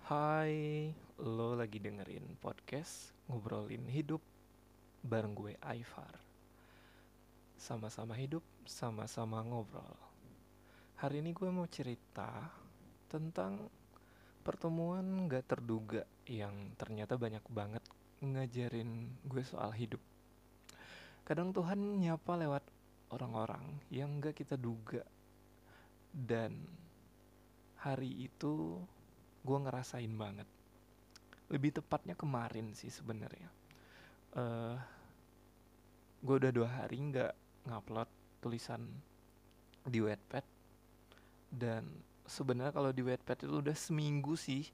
Hai, lo lagi dengerin podcast ngobrolin hidup bareng gue Aifar. Sama-sama hidup, sama-sama ngobrol. Hari ini gue mau cerita tentang pertemuan gak terduga yang ternyata banyak banget ngajarin gue soal hidup. Kadang Tuhan nyapa lewat orang-orang yang gak kita duga. Dan hari itu gue ngerasain banget. Lebih tepatnya kemarin sih sebenarnya. Eh, gue udah 2 hari nggak ngupload tulisan di Wattpad. Dan sebenarnya kalau di Wattpad itu udah seminggu sih,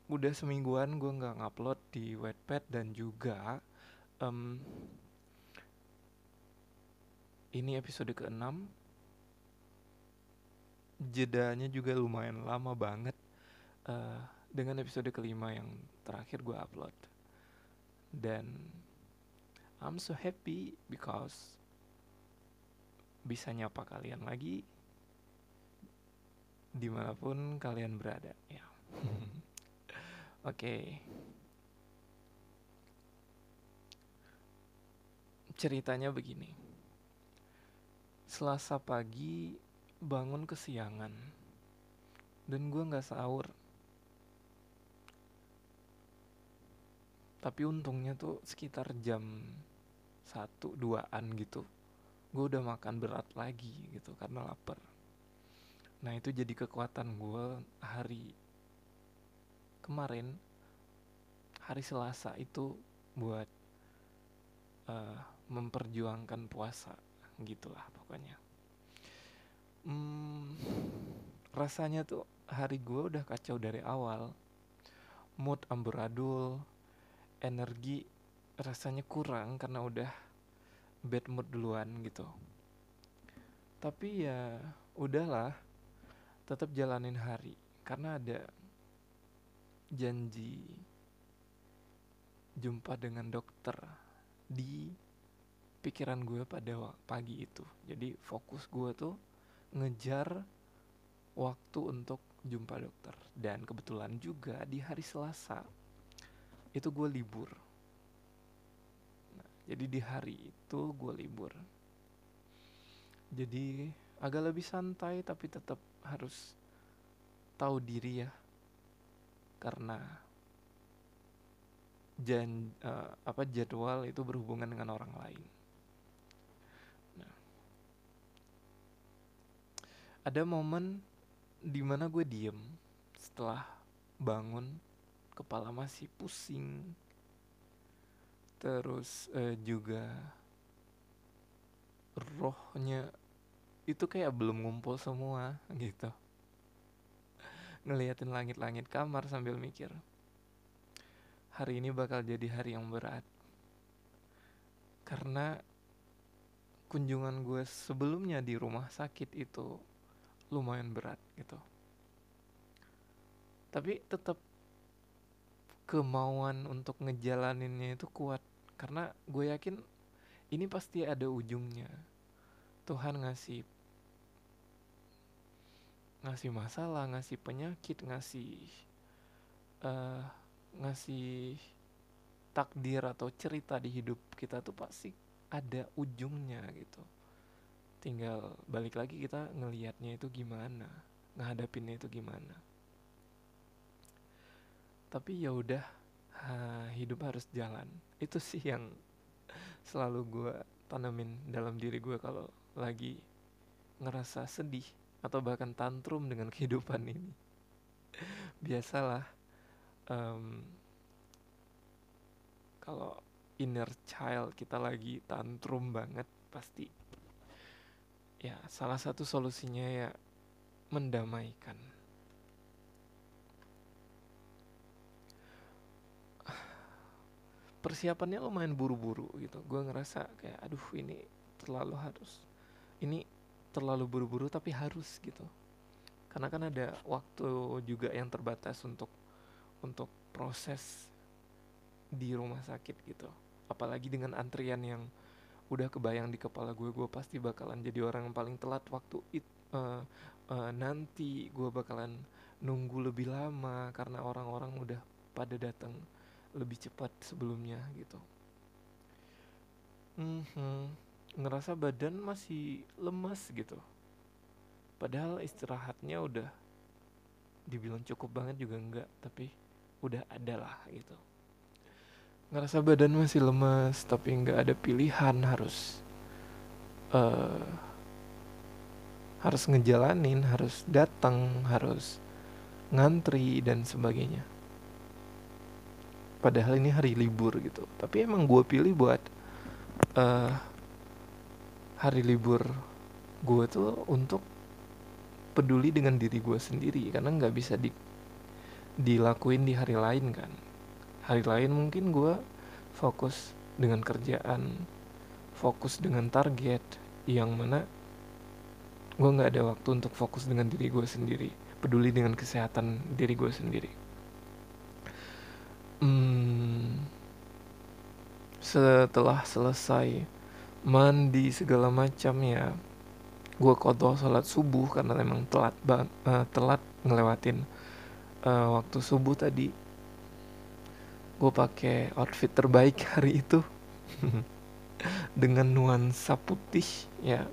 udah semingguan gue nggak ngupload di Wattpad. Dan juga em, ini episode ke-6, jedanya juga lumayan lama banget eh, dengan episode kelima yang terakhir gue upload. Dan I'm so happy because bisa nyapa kalian lagi dimanapun kalian berada ya. Oke, ceritanya begini. Selasa pagi bangun kesiangan dan gue nggak sahur. Tapi untungnya tuh sekitar jam 1-2an gitu, gue udah makan berat lagi gitu karena lapar. Nah itu jadi kekuatan gue hari kemarin, hari Selasa itu, buat memperjuangkan puasa gitulah pokoknya. hmm, Rasanya tuh hari gue udah kacau dari awal. Mood amburadul, energi rasanya kurang karena udah bad mood duluan gitu. Tapi ya udahlah, tetap jalanin hari karena ada janji jumpa dengan dokter di pikiran gue pada pagi itu. Jadi fokus gue tuh ngejar waktu untuk jumpa dokter. Dan kebetulan juga di hari Selasa itu gue libur. Nah, jadi di hari itu gue libur. Jadi agak lebih santai tapi tetap harus tahu diri ya, karena jadwal itu berhubungan dengan orang lain. Nah, ada momen dimana gue diem setelah bangun, kepala masih pusing, terus juga rohnya itu kayak belum ngumpul semua gitu. Ngeliatin langit-langit kamar sambil mikir, hari ini bakal jadi hari yang berat. Karena kunjungan gue sebelumnya di rumah sakit itu lumayan berat gitu. Tapi tetap kemauan untuk ngejalaninnya itu kuat. Karena gue yakin ini pasti ada ujungnya. Tuhan ngasih ngasih masalah, ngasih penyakit, eh ngasih takdir atau cerita di hidup kita tuh pasti ada ujungnya gitu. Tinggal balik lagi kita ngelihatnya itu gimana, ngadapinnya itu gimana. Tapi ya udah, hidup harus jalan. Itu sih yang selalu gue tanemin dalam diri gue kalau lagi ngerasa sedih atau bahkan tantrum dengan kehidupan ini. Biasalah, em, kalau inner child kita lagi tantrum banget, pasti ya salah satu solusinya ya mendamaikan. Persiapannya lumayan buru-buru gitu. Gue ngerasa kayak aduh ini terlalu buru-buru tapi harus gitu. Karena kan ada waktu juga yang terbatas untuk proses di rumah sakit gitu. Apalagi dengan antrian yang udah kebayang di kepala gue pasti bakalan jadi orang yang paling telat waktu nanti gue bakalan nunggu lebih lama karena orang-orang udah pada datang lebih cepat sebelumnya gitu. Mhm. Ngerasa badan masih lemas gitu. Padahal istirahatnya udah dibilang cukup banget juga enggak, tapi udah ada lah gitu. Ngerasa badan masih lemas, tapi nggak ada pilihan, eh harus ngejalanin, harus datang, harus ngantri dan sebagainya. Padahal ini hari libur gitu. Tapi emang gue pilih buat eh hari libur gue tuh untuk peduli dengan diri gue sendiri, karena nggak bisa dilakuin di hari lain kan. Hari lain mungkin gue fokus dengan kerjaan, fokus dengan target, yang mana gue nggak ada waktu untuk fokus dengan diri gue sendiri, peduli dengan kesehatan diri gue sendiri. Setelah selesai mandi segala macam ya, gue qadha sholat subuh karena emang telat ngelewatin waktu subuh tadi. Gue pakai outfit terbaik hari itu dengan nuansa putih ya,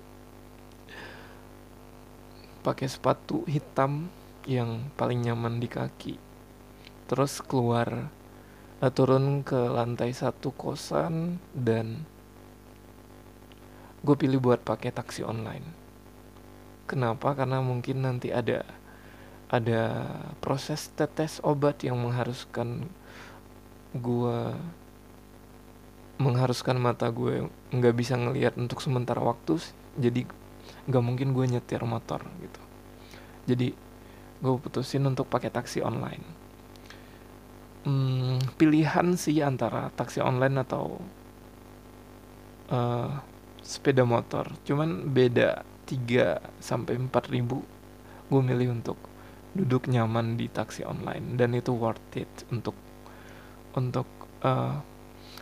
pakai sepatu hitam yang paling nyaman di kaki, terus turun ke lantai 1 kosan, dan gue pilih buat pakai taksi online. Kenapa? Karena mungkin nanti ada proses tetes obat yang mengharuskan mata gue nggak bisa ngelihat untuk sementara waktu, jadi nggak mungkin gue nyetir motor gitu. Jadi gue putusin untuk pakai taksi online. Pilihan sih antara taksi online atau sepeda motor, cuman beda 3-4 ribu. Gue milih untuk duduk nyaman di taksi online, dan itu worth it untuk uh,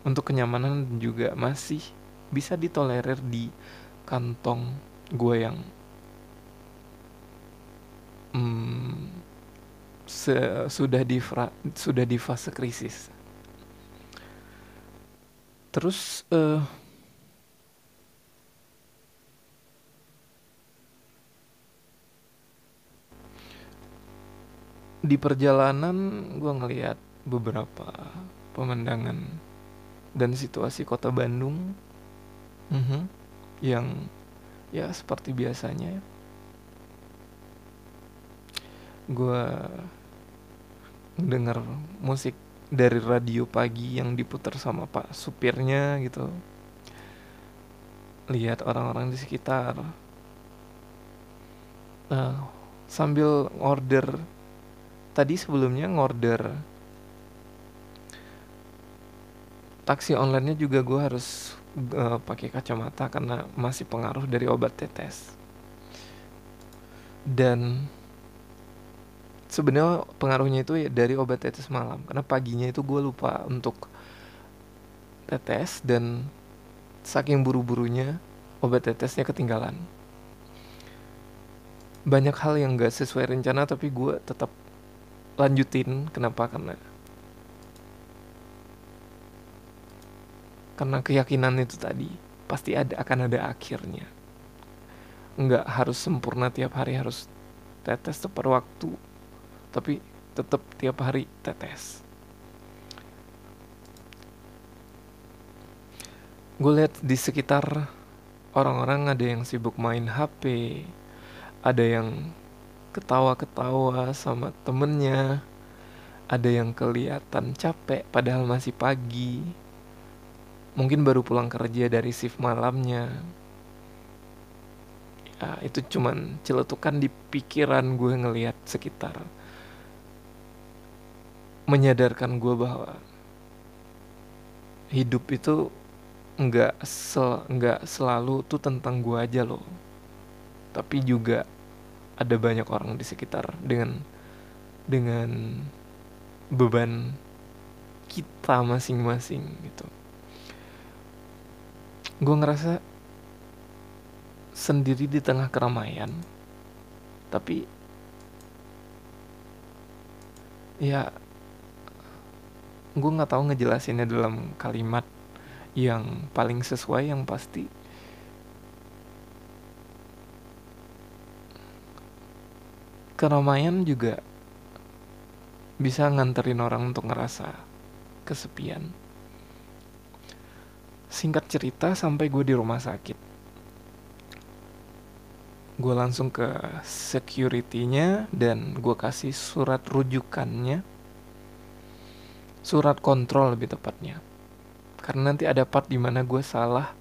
untuk kenyamanan, juga masih bisa ditolerir di kantong gue yang sudah di fase krisis. Terus di perjalanan gue ngeliat beberapa pemandangan dan situasi kota Bandung, yang ya seperti biasanya gue denger musik dari radio pagi yang diputar sama pak supirnya gitu, lihat orang-orang di sekitar, sambil ngorder. Tadi sebelumnya ngorder taksi online-nya juga gue harus pakai kacamata karena masih pengaruh dari obat tetes. Dan sebenarnya pengaruhnya itu ya dari obat tetes malam, karena paginya itu gue lupa untuk tetes, dan saking buru-burunya obat tetesnya ketinggalan. Banyak hal yang gak sesuai rencana, tapi gue tetap lanjutin. Kenapa? Karena keyakinan itu tadi, pasti akan ada akhirnya. Nggak harus sempurna tiap hari harus tetes tepat waktu, tapi tetap tiap hari tetes. Gue lihat di sekitar orang-orang ada yang sibuk main HP, ada yang ketawa-ketawa sama temennya, ada yang kelihatan capek padahal masih pagi, mungkin baru pulang kerja dari shift malamnya. Ya, itu cuman celetukan di pikiran gue ngelihat sekitar, menyadarkan gue bahwa hidup itu nggak selalu tuh tentang gue aja loh, tapi juga ada banyak orang di sekitar dengan beban kita masing-masing gitu. Gue ngerasa sendiri di tengah keramaian, tapi Ya, gue nggak tahu ngejelasinnya dalam kalimat yang paling sesuai. Yang pasti keramaian juga bisa nganterin orang untuk ngerasa kesepian. Singkat cerita, sampai gue di rumah sakit, gue langsung ke security-nya dan gue kasih surat rujukannya, surat kontrol lebih tepatnya, karena nanti ada part dimana gue salah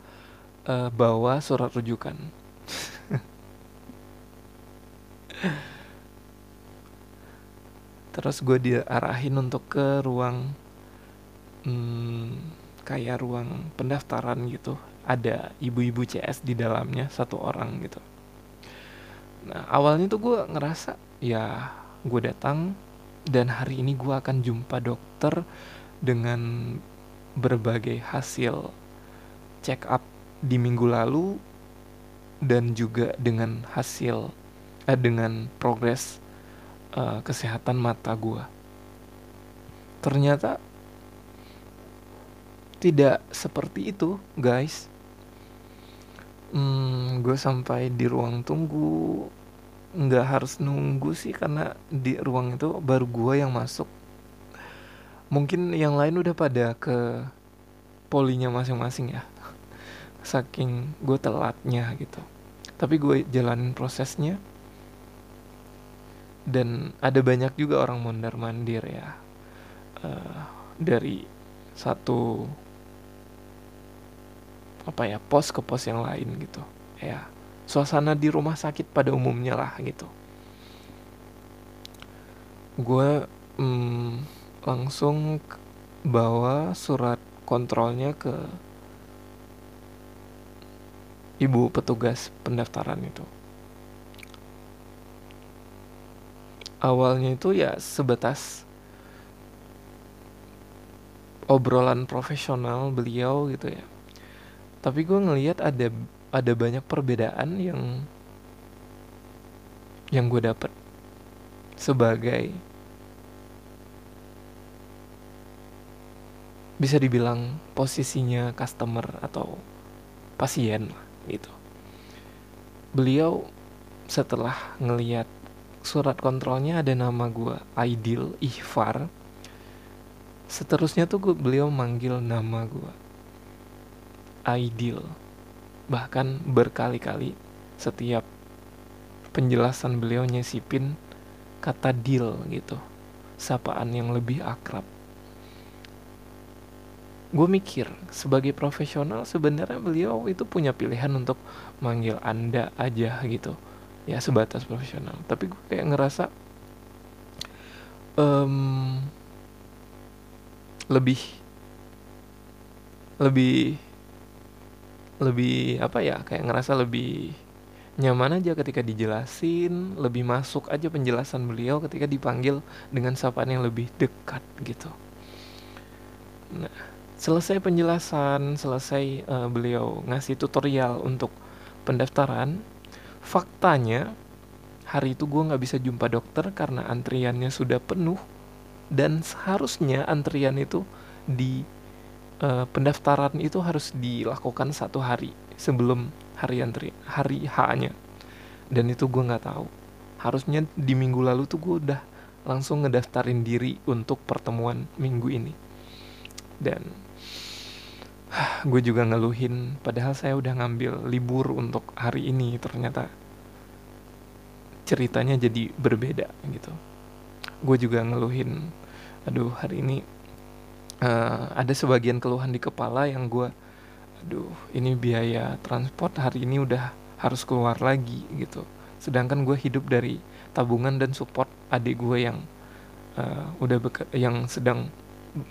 bawa surat rujukan. Terus gue diarahin untuk ke ruang kayak ruang pendaftaran gitu. Ada ibu-ibu CS di dalamnya, 1 orang gitu. Nah, awalnya tuh gue ngerasa, ya gue datang dan hari ini gue akan jumpa dokter dengan berbagai hasil check up di minggu lalu, dan juga dengan hasil dengan progres kesehatan mata gue. Ternyata tidak seperti itu, guys. Gue sampai di ruang tunggu, nggak harus nunggu sih, karena di ruang itu baru gue yang masuk. Mungkin yang lain udah pada ke polinya masing-masing ya, saking gue telatnya gitu. Tapi gue jalanin prosesnya, dan ada banyak juga orang mondar-mandir ya, dari satu pos ke pos yang lain gitu ya. Suasana di rumah sakit pada umumnya lah gitu. Gue langsung bawa surat kontrolnya ke ibu petugas pendaftaran itu. Awalnya itu ya sebatas obrolan profesional beliau gitu ya. Tapi gue ngelihat ada banyak perbedaan yang gue dapet sebagai, bisa dibilang posisinya customer atau pasien gitu. Beliau setelah ngelihat surat kontrolnya ada nama gue, Aidil Ihfar, seterusnya tuh beliau manggil nama gue Aidil. Bahkan berkali-kali setiap penjelasan beliau nyisipin kata Dil gitu, sapaan yang lebih akrab. Gue mikir sebagai profesional sebenarnya beliau itu punya pilihan untuk manggil Anda aja gitu ya, sebatas profesional. Tapi gue kayak ngerasa lebih apa ya, kayak ngerasa lebih nyaman aja ketika dijelasin, lebih masuk aja penjelasan beliau ketika dipanggil dengan sapaan yang lebih dekat gitu. Nah, selesai penjelasan, selesai beliau ngasih tutorial untuk pendaftaran, faktanya hari itu gue gak bisa jumpa dokter karena antriannya sudah penuh. Dan seharusnya antrian itu di pendaftaran itu harus dilakukan 1 hari sebelum hari H-nya. Dan itu gue gak tahu. Harusnya di minggu lalu tuh gue udah langsung ngedaftarin diri untuk pertemuan minggu ini. Dan gue juga ngeluhin, padahal saya udah ngambil libur untuk hari ini. Ternyata ceritanya jadi berbeda gitu. Gue juga ngeluhin, aduh hari ini ada sebagian keluhan di kepala yang gue, aduh ini biaya transport hari ini udah harus keluar lagi gitu. Sedangkan gue hidup dari tabungan dan support adik gue yang yang sedang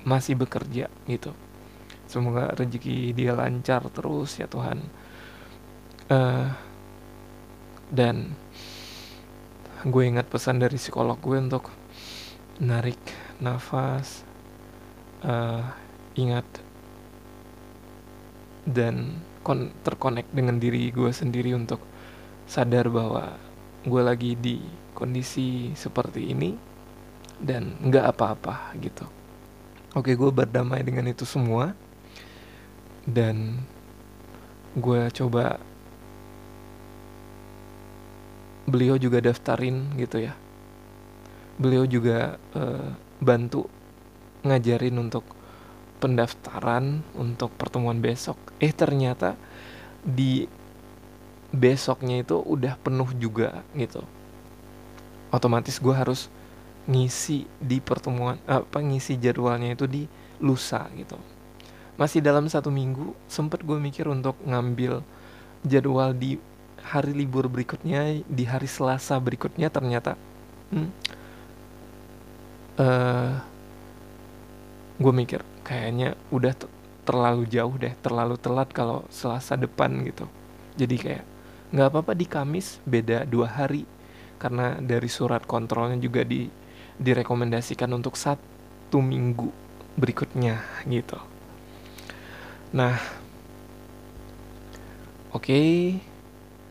masih bekerja gitu. Semoga rezeki dia lancar terus ya Tuhan. Dan gue ingat pesan dari psikolog gue untuk narik nafas, ingat dan terkonek dengan diri gue sendiri untuk sadar bahwa gue lagi di kondisi seperti ini, dan nggak apa-apa gitu. Oke, gue berdamai dengan itu semua, dan gue coba, beliau juga daftarin gitu ya. Beliau juga bantu ngajarin untuk pendaftaran untuk pertemuan besok. Ternyata di besoknya itu udah penuh juga gitu. Otomatis gue harus ngisi di pertemuan, ngisi jadwalnya itu di lusa gitu. Masih dalam 1 minggu sempet gue mikir untuk ngambil jadwal di hari libur berikutnya, di hari Selasa berikutnya. Ternyata gue mikir kayaknya udah terlalu jauh deh, terlalu telat kalau Selasa depan gitu. Jadi kayak nggak apa-apa di Kamis, beda 2 hari, karena dari surat kontrolnya juga direkomendasikan untuk 1 minggu berikutnya gitu. Nah, oke,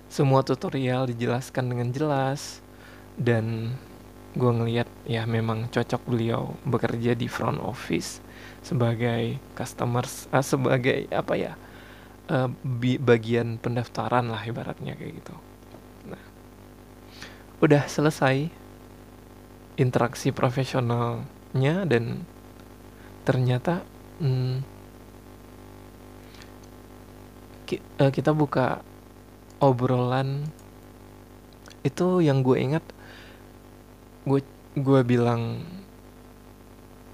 semua tutorial dijelaskan dengan jelas, dan gue ngeliat ya memang cocok beliau bekerja di front office sebagai customers, sebagai apa ya, bagian pendaftaran lah ibaratnya kayak gitu. Nah, udah selesai interaksi profesionalnya, dan ternyata kita buka obrolan itu. Yang gue ingat, gue bilang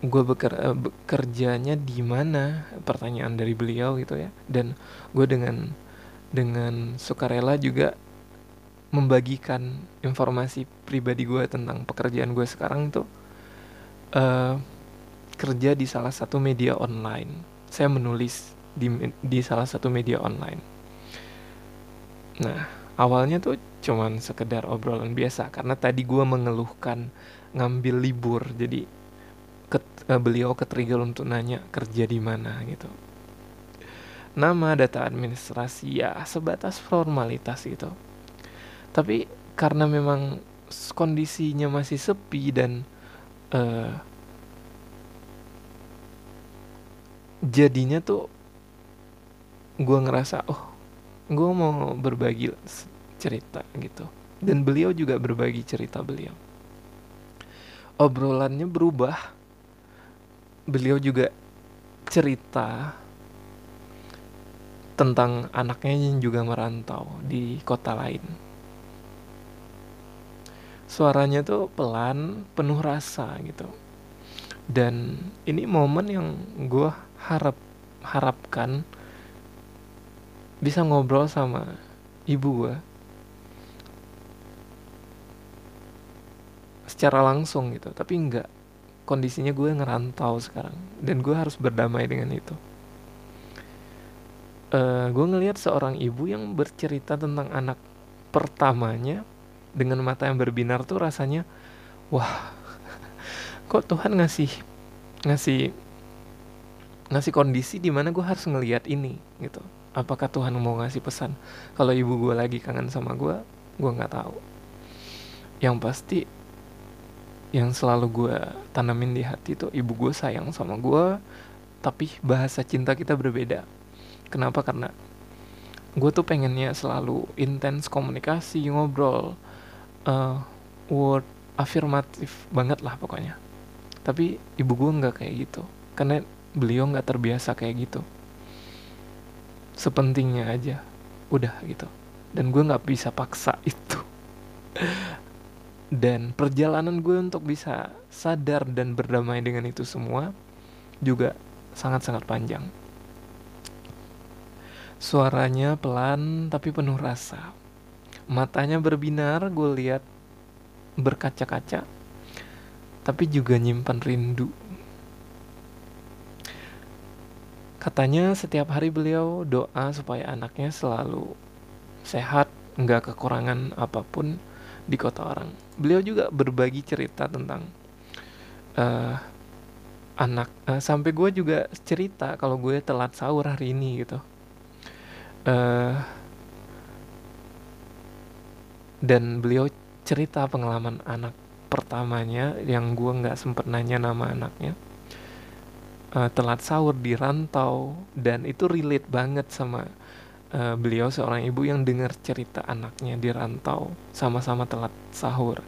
gue bekerjanya di mana, pertanyaan dari beliau gitu ya. Dan gue dengan sukarela juga membagikan informasi pribadi gue tentang pekerjaan gue sekarang itu, kerja di salah satu media online. Saya menulis di salah satu media online. Nah, awalnya tuh cuman sekedar obrolan biasa, karena tadi gue mengeluhkan ngambil libur, jadi beliau ke-trigger untuk nanya kerja di mana gitu. Nama, data administrasi, ya sebatas formalitas gitu. Tapi karena memang kondisinya masih sepi, dan jadinya tuh gue ngerasa, gue mau berbagi cerita gitu. Dan beliau juga berbagi cerita beliau. Obrolannya berubah. Beliau juga cerita tentang anaknya yang juga merantau di kota lain. Suaranya tuh pelan, penuh rasa gitu. Dan ini momen yang gue harapkan bisa ngobrol sama ibu gue secara langsung gitu. Tapi enggak, kondisinya gue ngerantau sekarang, dan gue harus berdamai dengan itu. Gue ngelihat seorang ibu yang bercerita tentang anak pertamanya dengan mata yang berbinar tuh rasanya, wah, kok Tuhan ngasih kondisi di mana gue harus ngelihat ini gitu. Apakah Tuhan mau ngasih pesan kalau ibu gue lagi kangen sama gue nggak tahu. Yang pasti yang selalu gue tanamin di hati tuh, ibu gue sayang sama gue, tapi bahasa cinta kita berbeda. Kenapa? Karena gue tuh pengennya selalu intens komunikasi, ngobrol, word afirmatif banget lah pokoknya. Tapi ibu gue nggak kayak gitu, karena beliau nggak terbiasa kayak gitu. Sepentingnya aja, udah gitu. Dan gue nggak bisa paksa itu. Dan perjalanan gue untuk bisa sadar dan berdamai dengan itu semua juga sangat-sangat panjang. Suaranya pelan tapi penuh rasa. Matanya berbinar, gue lihat berkaca-kaca, tapi juga nyimpan rindu. Katanya setiap hari beliau doa supaya anaknya selalu sehat, nggak kekurangan apapun di kota orang. Beliau juga berbagi cerita tentang anak, sampai gue juga cerita kalau gue telat sahur hari ini gitu. Dan beliau cerita pengalaman anak pertamanya yang gue nggak sempet nanya nama anaknya, telat sahur di rantau, dan itu relate banget sama beliau seorang ibu yang dengar cerita anaknya di rantau, sama-sama telat sahur,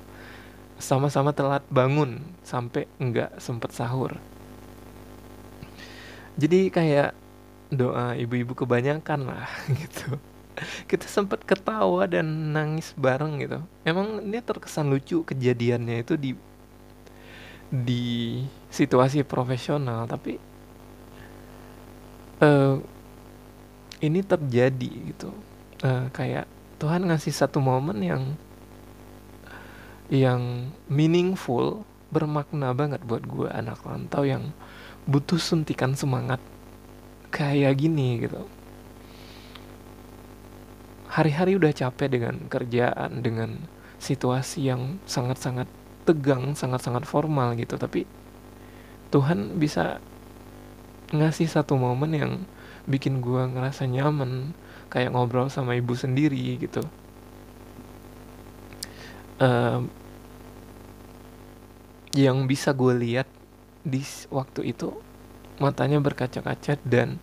sama-sama telat bangun sampai nggak sempet sahur. Jadi kayak doa ibu-ibu kebanyakan lah gitu. Kita sempat ketawa dan nangis bareng gitu. Emang ini terkesan lucu kejadiannya itu di situasi profesional, tapi eh, ini terjadi gitu. Kayak Tuhan ngasih satu momen yang meaningful, bermakna banget buat gue, anak rantau yang butuh suntikan semangat kayak gini gitu. Hari-hari udah capek dengan kerjaan, dengan situasi yang sangat-sangat tegang, sangat-sangat formal gitu, tapi Tuhan bisa ngasih satu momen yang bikin gue ngerasa nyaman, kayak ngobrol sama ibu sendiri gitu. Em, yang bisa gue lihat di waktu itu, matanya berkaca-kaca dan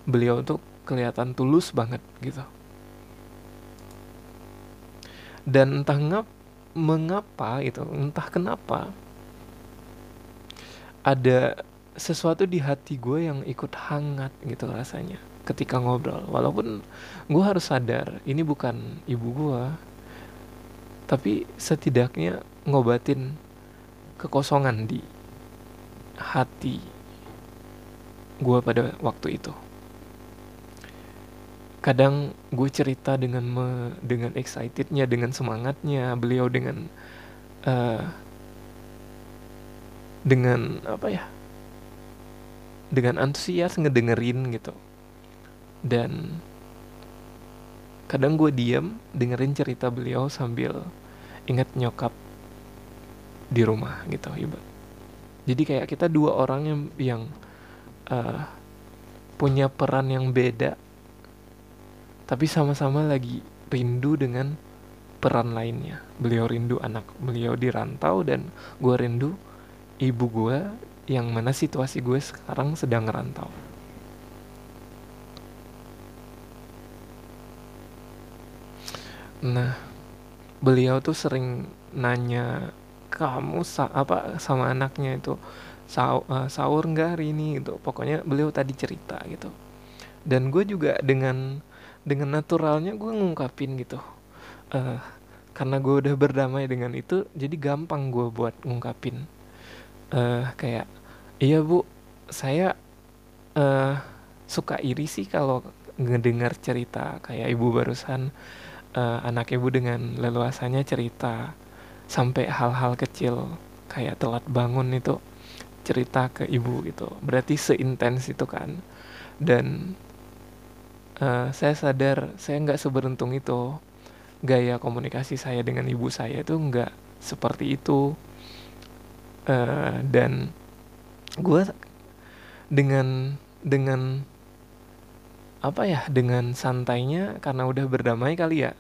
beliau tuh kelihatan tulus banget gitu. Dan mengapa itu, entah kenapa ada sesuatu di hati gue yang ikut hangat gitu rasanya ketika ngobrol. Walaupun gue harus sadar ini bukan ibu gue, tapi setidaknya ngobatin kekosongan di hati gue pada waktu itu. Kadang gue cerita dengan excitednya, dengan semangatnya, beliau eh, dengan apa ya, dengan antusias ngedengerin gitu. Dan kadang gue diam dengerin cerita beliau sambil ingat nyokap di rumah gitu, ibarat. Jadi kayak kita dua orang yang eh, punya peran yang beda, tapi sama-sama lagi rindu dengan peran lainnya. Beliau rindu anak beliau di rantau, dan gue rindu ibu gue yang mana situasi gue sekarang sedang ngerantau. Nah, beliau tuh sering nanya, kamu apa sama anaknya itu sahur nggak hari ini gitu. Pokoknya beliau tadi cerita gitu. Dan gue juga dengan naturalnya gue ngungkapin gitu. Eh, karena gue udah berdamai dengan itu, jadi gampang gue buat ngungkapin. Kayak, iya bu, saya eh suka iri sih kalau ngedengar cerita kayak ibu barusan. Anak ibu dengan leluasanya cerita sampai hal-hal kecil kayak telat bangun itu cerita ke ibu gitu. Berarti seintens itu kan. Dan saya sadar saya nggak seberuntung itu. Gaya komunikasi saya dengan ibu saya itu nggak seperti itu. Dan gue dengan apa ya, dengan santainya karena udah berdamai kali ya,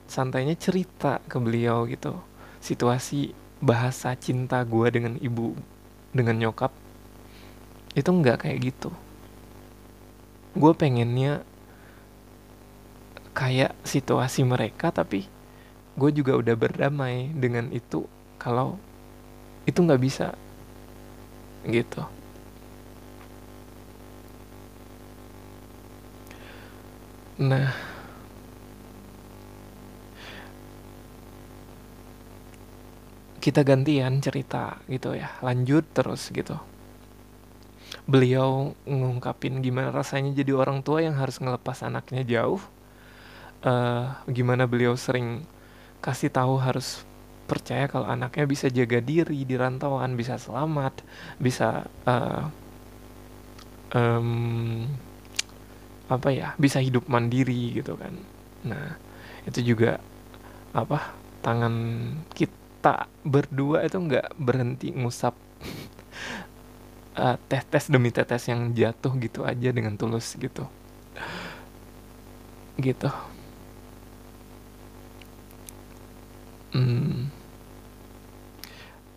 santainya cerita ke beliau gitu situasi bahasa cinta gue dengan ibu, dengan nyokap itu nggak kayak gitu. Gue pengennya kayak situasi mereka, tapi gue juga udah berdamai dengan itu kalau itu nggak bisa gitu. Nah, kita gantian cerita gitu ya, lanjut terus gitu. Beliau ngungkapin gimana rasanya jadi orang tua yang harus ngelepas anaknya jauh. Gimana beliau sering kasih tahu harus percaya kalau anaknya bisa jaga diri di rantauan, bisa selamat, bisa em, apa ya, bisa hidup mandiri gitu kan. Nah, itu juga apa, tangan kita berdua itu nggak berhenti ngusap tetes demi tetes yang jatuh gitu aja dengan tulus gitu gitu. Hmm,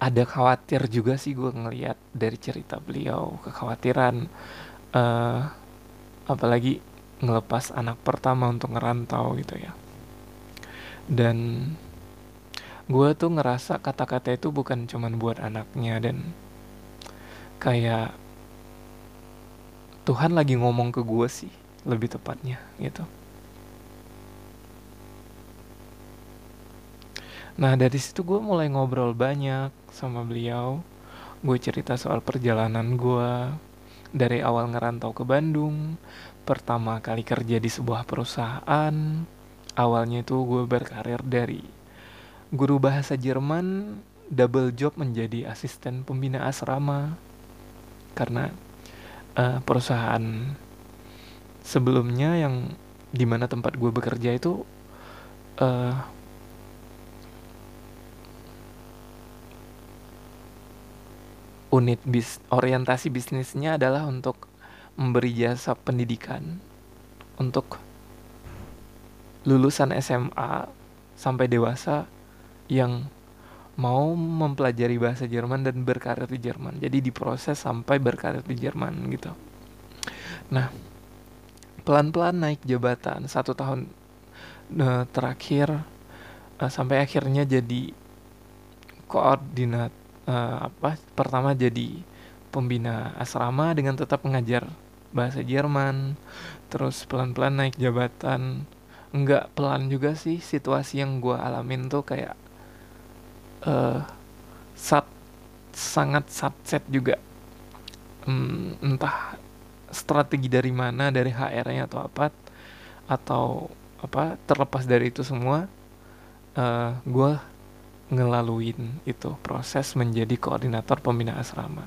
ada khawatir juga sih gue ngelihat dari cerita beliau, kekhawatiran, eh apalagi ngelepas anak pertama untuk ngerantau gitu ya. Dan gue tuh ngerasa kata-kata itu bukan cuman buat anaknya, dan kayak Tuhan lagi ngomong ke gue sih, lebih tepatnya gitu. Nah dari situ gue mulai ngobrol banyak sama beliau. Gue cerita soal perjalanan gue dari awal ngerantau ke Bandung, pertama kali kerja di sebuah perusahaan. Awalnya itu gue berkarir dari guru bahasa Jerman, double job menjadi asisten pembina asrama. Karena perusahaan sebelumnya yang dimana tempat gue bekerja itu uh, orientasi bisnisnya adalah untuk memberi jasa pendidikan untuk lulusan SMA sampai dewasa yang mau mempelajari bahasa Jerman dan berkarir di Jerman. Jadi diproses sampai berkarir di Jerman gitu. Nah, pelan-pelan naik jabatan 1 tahun terakhir, sampai akhirnya jadi koordinat, pertama jadi pembina asrama dengan tetap mengajar bahasa Jerman. Terus pelan-pelan naik jabatan. Enggak pelan juga sih, situasi yang gue alamin tuh kayak sangat satset juga. Entah strategi dari mana, dari HR-nya atau apa, terlepas dari itu semua, gue ngelaluin itu proses menjadi koordinator pembina asrama.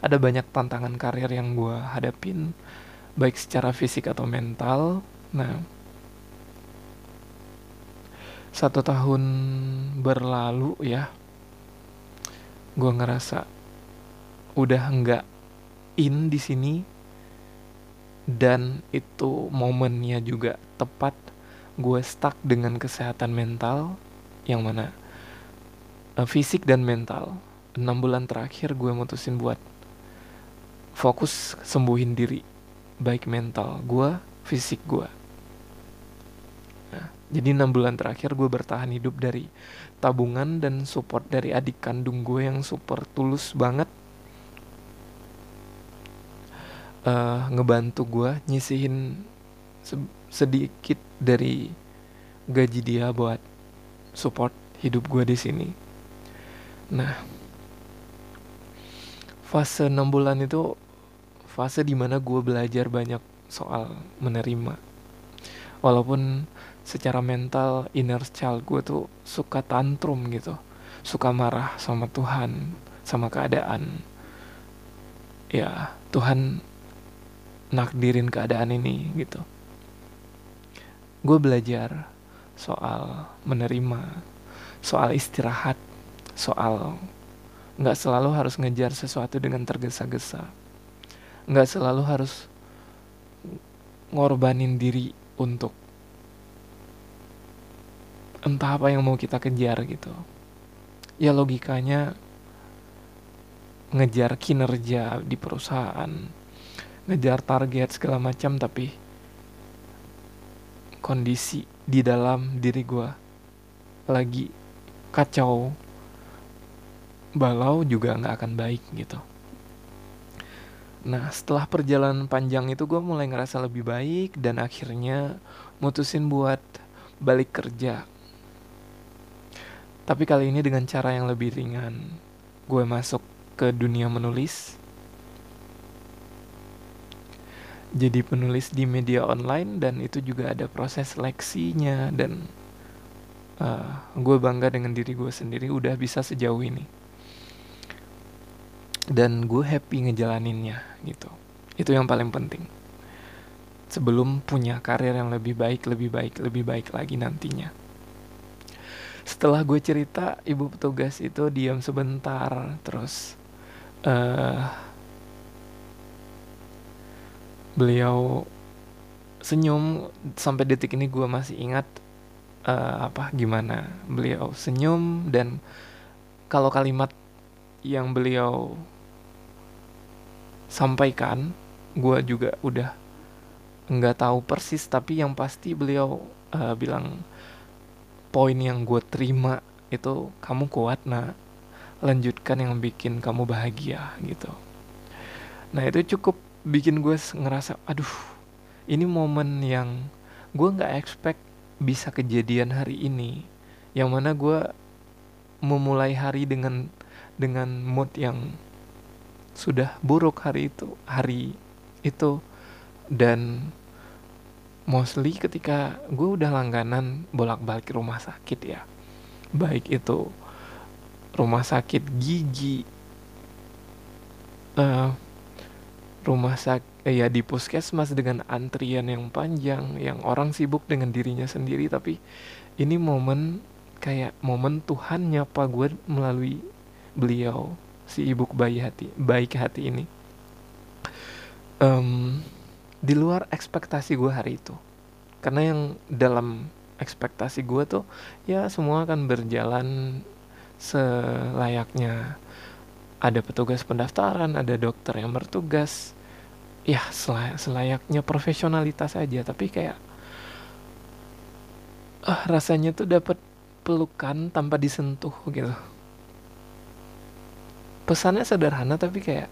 Ada banyak tantangan karir yang gue hadapin, baik secara fisik atau mental. Nah, 1 tahun berlalu ya, gue ngerasa udah nggak in di sini, dan itu momennya juga tepat. Gue stuck dengan kesehatan mental, yang mana fisik dan mental. 6 bulan terakhir gue mutusin buat fokus sembuhin diri, baik mental gue, fisik gue. Nah, jadi 6 bulan terakhir gue bertahan hidup dari tabungan dan support dari adik kandung gue yang super tulus banget, ngebantu gue nyisihin sedikit dari gaji dia buat support hidup gue di sini. Nah, fase 6 bulan itu fase dimana gue belajar banyak soal menerima. Walaupun secara mental inner child gue tuh suka tantrum gitu, suka marah sama Tuhan, sama keadaan. Ya, Tuhan nakdirin keadaan ini gitu. Gue belajar soal menerima, soal istirahat, soal gak selalu harus ngejar sesuatu dengan tergesa-gesa, gak selalu harus ngorbanin diri untuk entah apa yang mau kita kejar gitu. Ya logikanya ngejar kinerja di perusahaan, ngejar target segala macam, tapi kondisi di dalam diri gue lagi kacau balau juga gak akan baik gitu. Nah, setelah perjalanan panjang itu gue mulai ngerasa lebih baik, dan akhirnya mutusin buat balik kerja. Tapi kali ini dengan cara yang lebih ringan. Gue masuk ke dunia menulis, jadi penulis di media online, dan itu juga ada proses seleksinya. Dan gue bangga dengan diri gue sendiri udah bisa sejauh ini, dan gue happy ngejalaninnya gitu. Itu yang paling penting sebelum punya karir yang lebih baik lagi nantinya. Setelah gue cerita, ibu petugas itu diam sebentar, terus beliau senyum. Sampai detik ini gue masih ingat gimana beliau senyum, dan kalau kalimat yang beliau sampaikan, gue juga udah nggak tahu persis, tapi yang pasti beliau bilang poin yang gue terima itu, kamu kuat nak, lanjutkan yang bikin kamu bahagia gitu. Nah itu cukup bikin gue ngerasa, aduh, ini momen yang gue nggak expect bisa kejadian hari ini, yang mana gue memulai hari dengan mood yang sudah buruk hari itu. Dan mostly ketika gue udah langganan bolak-balik rumah sakit ya, baik itu rumah sakit gigi, eh, rumah sakit ya di puskesmas dengan antrian yang panjang, yang orang sibuk dengan dirinya sendiri, tapi ini momen kayak momen Tuhan nyapa gue melalui beliau, si ibu baik hati ini. Di luar ekspektasi gue hari itu, karena yang dalam ekspektasi gue tuh ya semua akan berjalan selayaknya, ada petugas pendaftaran, ada dokter yang bertugas, ya selayaknya profesionalitas aja. Tapi kayak rasanya tuh dapat pelukan tanpa disentuh gitu. Pesannya sederhana tapi kayak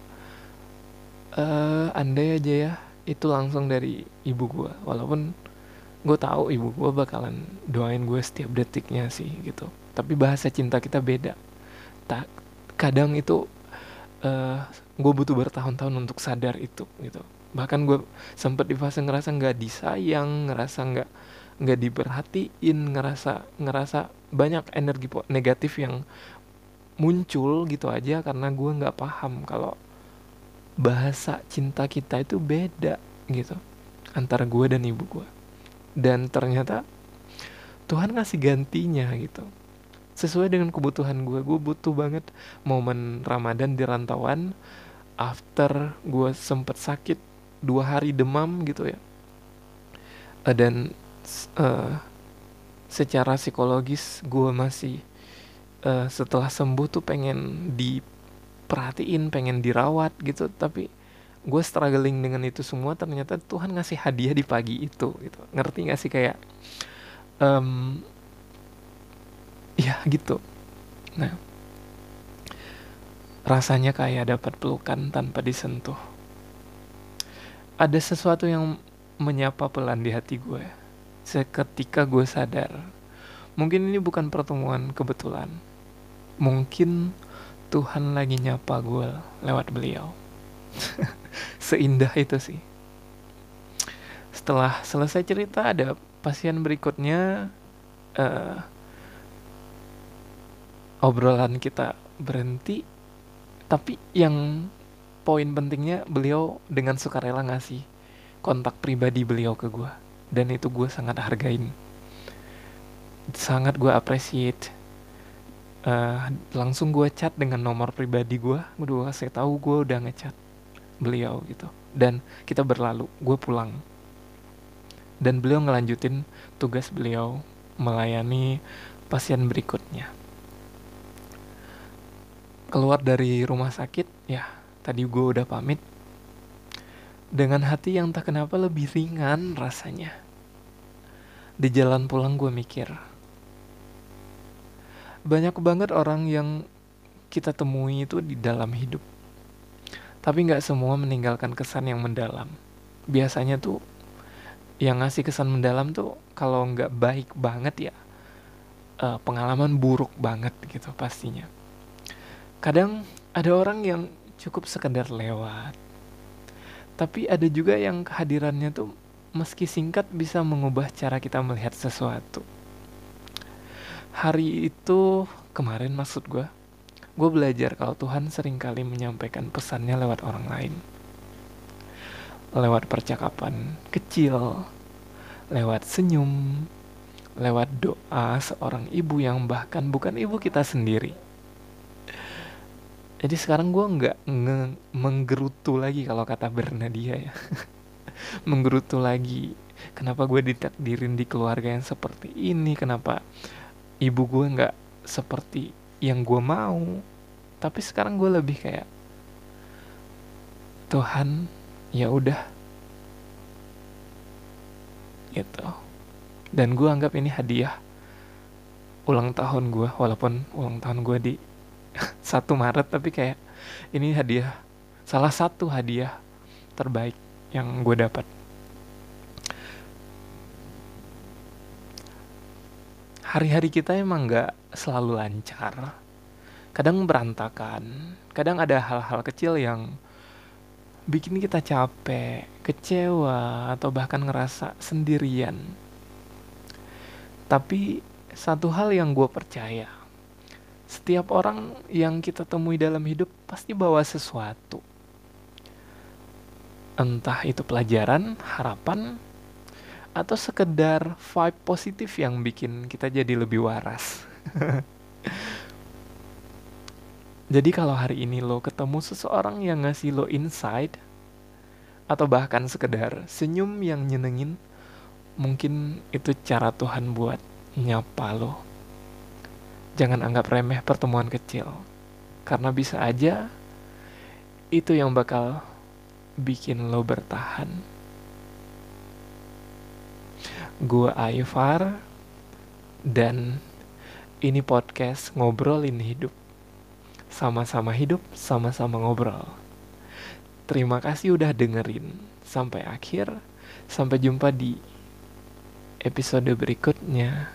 andai aja ya itu langsung dari ibu gue, walaupun gue tahu ibu gue bakalan doain gue setiap detiknya sih gitu, tapi bahasa cinta kita beda. Kadang itu gue butuh bertahun-tahun untuk sadar itu gitu. Bahkan gue sempet di fase ngerasa nggak disayang, ngerasa nggak diperhatiin, ngerasa banyak energi negatif yang muncul gitu aja karena gue nggak paham kalau bahasa cinta kita itu beda gitu antara gue dan ibu gue. Dan ternyata Tuhan ngasih gantinya gitu, sesuai dengan kebutuhan gue. Gue butuh banget momen Ramadan di rantauan, after gue sempet sakit 2 hari demam gitu ya. Dan secara psikologis gue masih setelah sembuh tuh pengen diperhatiin, pengen dirawat gitu, tapi gue struggling dengan itu semua. Ternyata Tuhan ngasih hadiah di pagi itu gitu. Ngerti gak sih kayak ya gitu. Nah, rasanya kayak dapat pelukan tanpa disentuh. Ada sesuatu yang menyapa pelan di hati gue. Seketika gue sadar, mungkin ini bukan pertemuan kebetulan. Mungkin Tuhan lagi nyapa gue lewat beliau. Seindah itu sih. Setelah selesai cerita, ada pasien berikutnya, obrolan kita berhenti. Tapi yang poin pentingnya, beliau dengan sukarela ngasih kontak pribadi beliau ke gue. Dan itu gue sangat hargain, sangat gue appreciate. Langsung gue chat dengan nomor pribadi gue kasih tahu gue udah ngechat beliau gitu. Dan kita berlalu, gue pulang, dan beliau ngelanjutin tugas beliau melayani pasien berikutnya. Keluar dari rumah sakit ya, tadi gue udah pamit dengan hati yang tak kenapa lebih ringan rasanya. Di jalan pulang gue mikir, banyak banget orang yang kita temui itu di dalam hidup, tapi gak semua meninggalkan kesan yang mendalam. Biasanya tuh yang ngasih kesan mendalam tuh kalau gak baik banget ya pengalaman buruk banget gitu pastinya. Kadang ada orang yang cukup sekedar lewat, tapi ada juga yang kehadirannya tuh meski singkat bisa mengubah cara kita melihat sesuatu. Hari itu kemarin maksud gue belajar kalau Tuhan seringkali menyampaikan pesannya lewat orang lain. Lewat percakapan kecil, lewat senyum, lewat doa seorang ibu yang bahkan bukan ibu kita sendiri. Jadi sekarang gue gak menggerutu lagi kalau kata Bernadia ya. Menggerutu lagi, kenapa gue ditakdirin di keluarga yang seperti ini, kenapa ibu gue gak seperti yang gue mau. Tapi sekarang gue lebih kayak, Tuhan, ya udah gitu. Dan gue anggap ini hadiah ulang tahun gue, walaupun ulang tahun gue di 1 Maret, tapi kayak ini hadiah, salah satu hadiah terbaik yang gue dapat. Hari-hari kita emang gak selalu lancar, kadang berantakan, kadang ada hal-hal kecil yang bikin kita capek, kecewa, atau bahkan ngerasa sendirian. Tapi satu hal yang gue percaya, setiap orang yang kita temui dalam hidup pasti bawa sesuatu. Entah itu pelajaran, harapan, atau sekedar vibe positif yang bikin kita jadi lebih waras. Jadi kalau hari ini lo ketemu seseorang yang ngasih lo insight, atau bahkan sekedar senyum yang nyenengin, mungkin itu cara Tuhan buat nyapa lo. Jangan anggap remeh pertemuan kecil, karena bisa aja itu yang bakal bikin lo bertahan. Gue Aifar, dan ini podcast Ngobrolin Hidup. Sama-sama hidup, sama-sama ngobrol. Terima kasih udah dengerin sampai akhir. Sampai jumpa di episode berikutnya.